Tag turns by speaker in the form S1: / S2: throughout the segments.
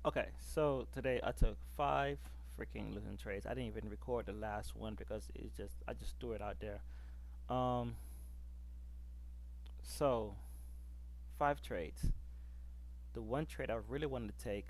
S1: Okay, so today I took five freaking losing trades. I didn't even record the last one because I just threw it out there. Um, so five trades. The one trade I really wanted to take,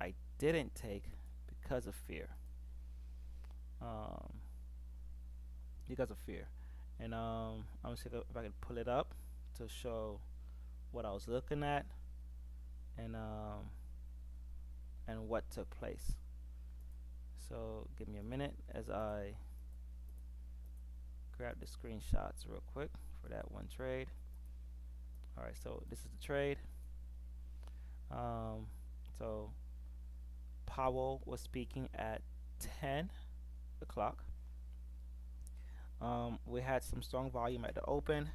S1: I didn't take because of fear. Um, because of fear, and I'm gonna see if I can pull it up to show what I was looking at and um and what took place. So give me a minute as I grab the screenshots real quick for that one trade. All right, so this is the trade. Um, so Powell was speaking at 10 o'clock. We had some strong volume at the open,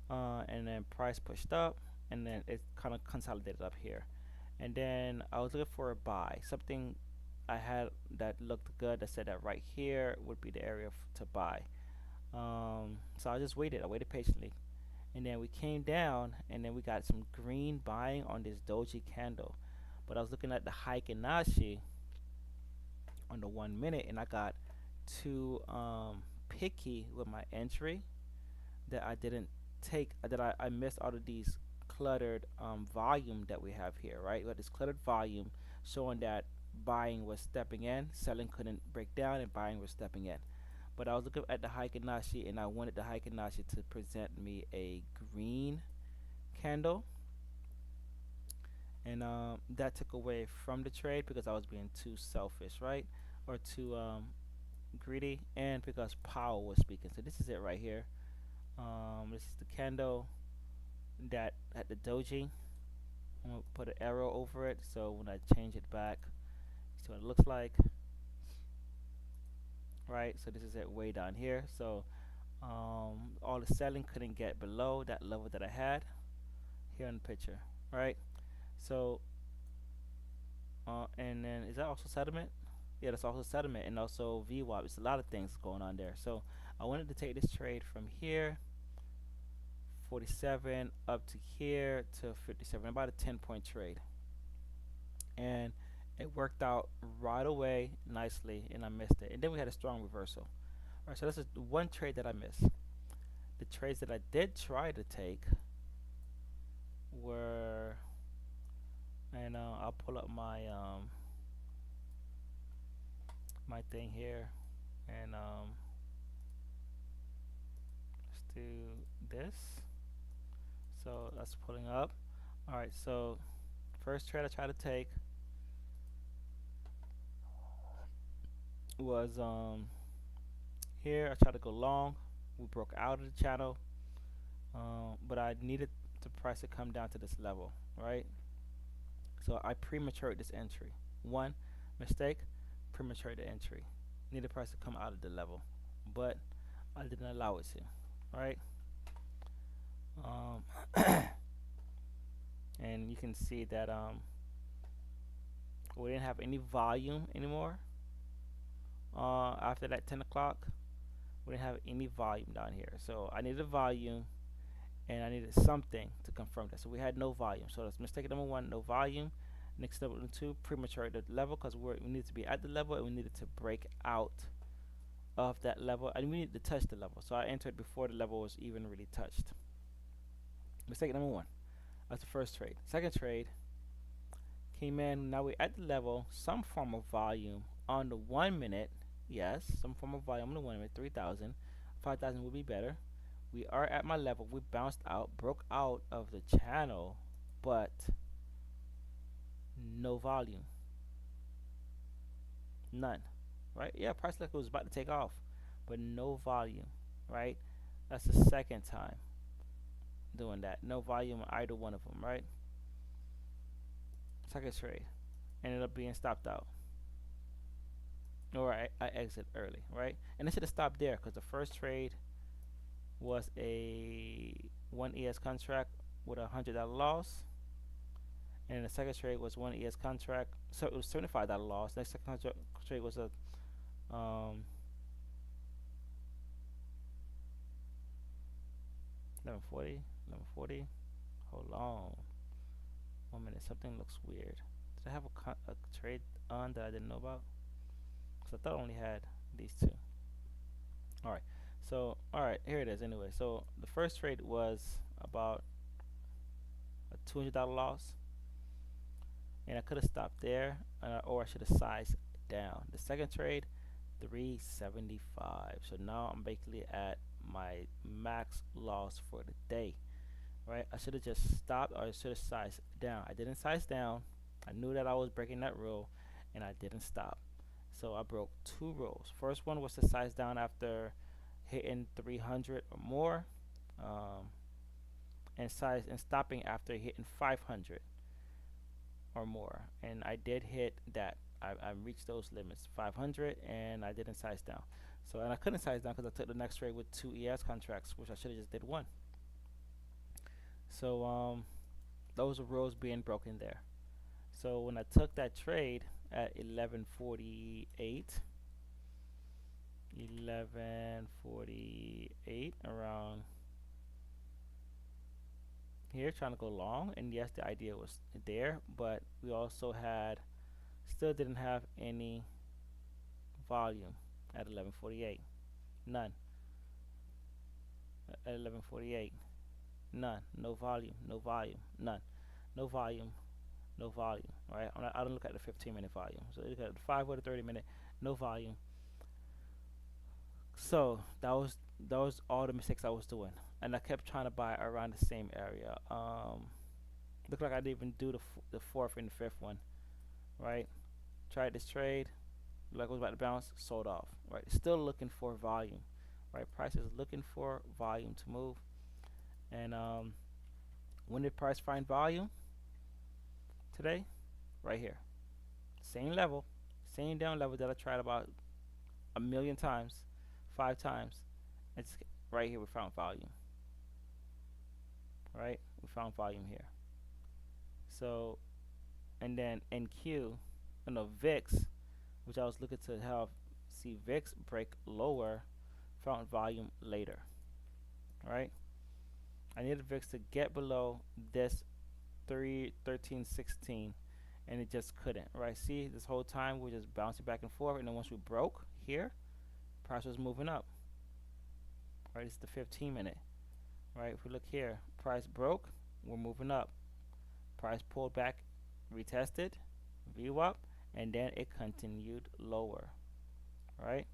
S1: and then price pushed up, and then it kind of consolidated up here. And then I was looking for a buy, something I had that looked good that said that right here would be the area to buy. So I just waited. I waited patiently, and then we came down, and then we got some green buying on this doji candle. But I was looking at the Heiken Nashi on the 1 minute, and I got too picky with my entry that I didn't take that I missed out of these cluttered volume that we have here, right? We got this cluttered volume showing that buying was stepping in, selling couldn't break down, and buying was stepping in. But I was looking at the Heiken Nashi, and I wanted the Heiken Nashi to present me a green candle, and that took away from the trade because I was being too selfish, right, or too greedy, and because Powell was speaking. So this is it right here. This is the candle that at the doji. I'm gonna put an arrow over it, so when I change it back, see what it looks like, right? So this is it way down here. So all the selling couldn't get below that level that I had here in the picture, right? So and then is that also sediment? Yeah, that's also sediment, and also VWAP. It's a lot of things going on there. So I wanted to take this trade from here, 47 up to here to 57, about a 10-point trade, and it worked out right away nicely, and I missed it. And then we had a strong reversal. All right, so this is one trade that I missed. The trades that I did try to take were, and I'll pull up my thing here, and let's do this. So that's pulling up. All right, so first trade I tried to take was here. I tried to go long. We broke out of the channel, but I needed the price to come down to this level, right? So I prematured this entry. One mistake, premature the entry. Need the price to come out of the level, but I didn't allow it to, right? Um, and you can see that we didn't have any volume anymore. After that 10 o'clock, we didn't have any volume down here. So I needed volume, and I needed something to confirm that. So we had no volume. So that's mistake number one, no volume. Next step number two, premature the level because we needed to be at the level and we needed to break out of that level and we needed to touch the level. So I entered before the level was even really touched. Mistake number one. That's the first trade. Second trade came in. Now we're at the level, some form of volume on the 1 minute. Yes, some form of volume on the 1 minute, 3,000. 5,000 would be better. We are at my level. We bounced out, broke out of the channel, but no volume. None. Right? Yeah, price like it was about to take off, but no volume. Right? That's the second time doing that. No volume on either one of them. Right? Second trade ended up being stopped out. Or I exit early. Right? And I should have stopped there because the first trade was a 1 ES contract with $100 loss. And the second trade was 1 ES contract, so it was $75 loss. Next second trade was a 1140, 1140. Hold on, 1 minute. Something looks weird. Did I have a trade on that I didn't know about? Because I thought I only had these two. All right. So, all right, here it is anyway. So, the first trade was about a $200 loss, and I could have stopped there, or I should have sized down. The second trade, 375. So now I'm basically at my max loss for the day, right? I should have just stopped, or I should have sized down. I didn't size down. I knew that I was breaking that rule, and I didn't stop. So I broke two rules. First one was to size down after hitting 300 or more, um, and stopping after hitting 500 or more. And I did hit that. I reached those limits, 500, and I didn't size down. So, and I couldn't size down because I took the next trade with two ES contracts, which I should have just did one. So, those are rules being broken there. So when I took that trade at 1148 around here, trying to go long, and yes, the idea was there, but we also still didn't have any volume at 1148. None. At 1148. None. No volume. No volume. None. No volume. No volume. Right? I don't look at the 15-minute volume. So look at the 5 or the 30-minute. No volume. So that was all the mistakes I was doing, and I kept trying to buy around the same area. Looked like I didn't even do the fourth and the fifth one. Right? Tried this trade. Like I was about to bounce. Sold off. Right? Still looking for volume. Right? Price is looking for volume to move. And when did price find volume? Today, right here. Same level, same down level that I tried about a million times, 5 times. It's right here. We found volume. Right? We found volume here. So, and then NQ, no VIX, which I was looking to have see VIX break lower, found volume later. Right? I needed VIX to get below this 1316, and it just couldn't. Right? See, this whole time we're just bouncing back and forth, and then once we broke here, price was moving up. Right? It's the 15-minute. Right? If we look here, price broke, we're moving up. Price pulled back, retested, view up, and then it continued lower. Right?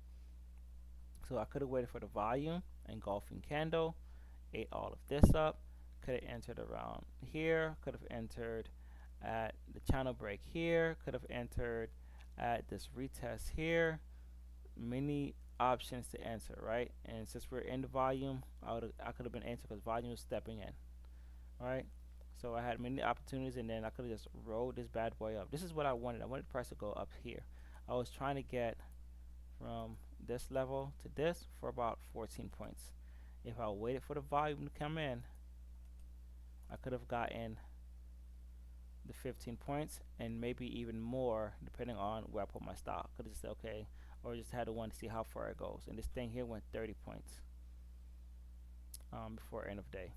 S1: So I could have waited for the volume, engulfing candle, ate all of this up, could have entered around here, could have entered at the channel break here, could have entered at this retest here. Many options to enter, right? And since we're in the volume, I could have been entered because volume was stepping in, right? So I had many opportunities, and then I could have just rolled this bad boy up. This is what I wanted. I wanted the price to go up here. I was trying to get from this level to this for about 14 points. If I waited for the volume to come in, I could have gotten the 15 points and maybe even more depending on where I put my stop. Could have just said okay, or just had to want to see how far it goes. And this thing here went 30 points before end of day.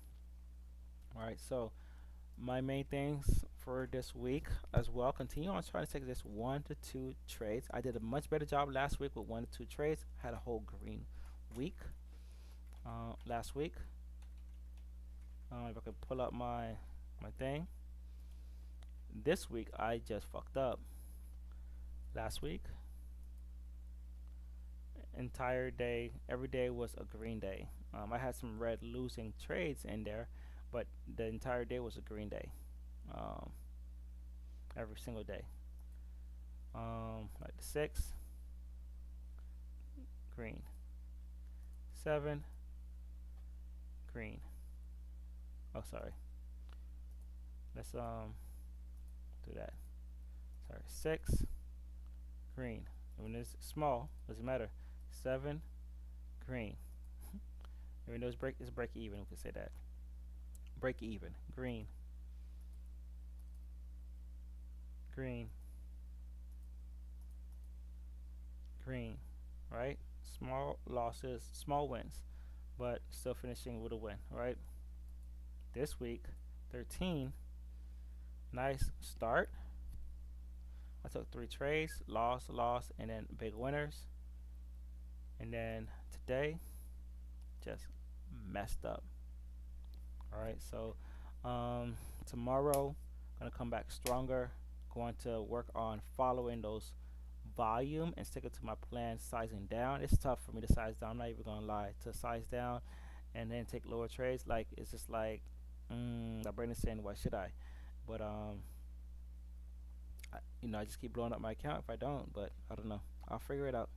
S1: All right, so my main things for this week as well, continue on trying to take this 1 to 2 trades. I did a much better job last week with 1 to 2 trades. I had a whole green week last week. If I could pull up my thing. This week I just fucked up. Last week, entire day, every day was a green day. I had some red losing trades in there, but the entire day was a green day. Every single day. Like the 6, green. 7, green. Oh, sorry. Let's do that. Sorry, 6, green. When it's small, doesn't matter. 7, green. Even though it's break even, we can say that. Break even, green. Green. Green. Right? Small losses, small wins, but still finishing with a win, right? This week, 13. Nice start. I took three trades, lost, and then big winners. And then today, just messed up. All right, so tomorrow, gonna come back stronger. Going to work on following those volume and sticking to my plan, sizing down. It's tough for me to size down. I'm not even gonna lie. To size down and then take lower trades, like it's just like, my brain is saying, why should I? But I just keep blowing up my account if I don't. But I don't know. I'll figure it out.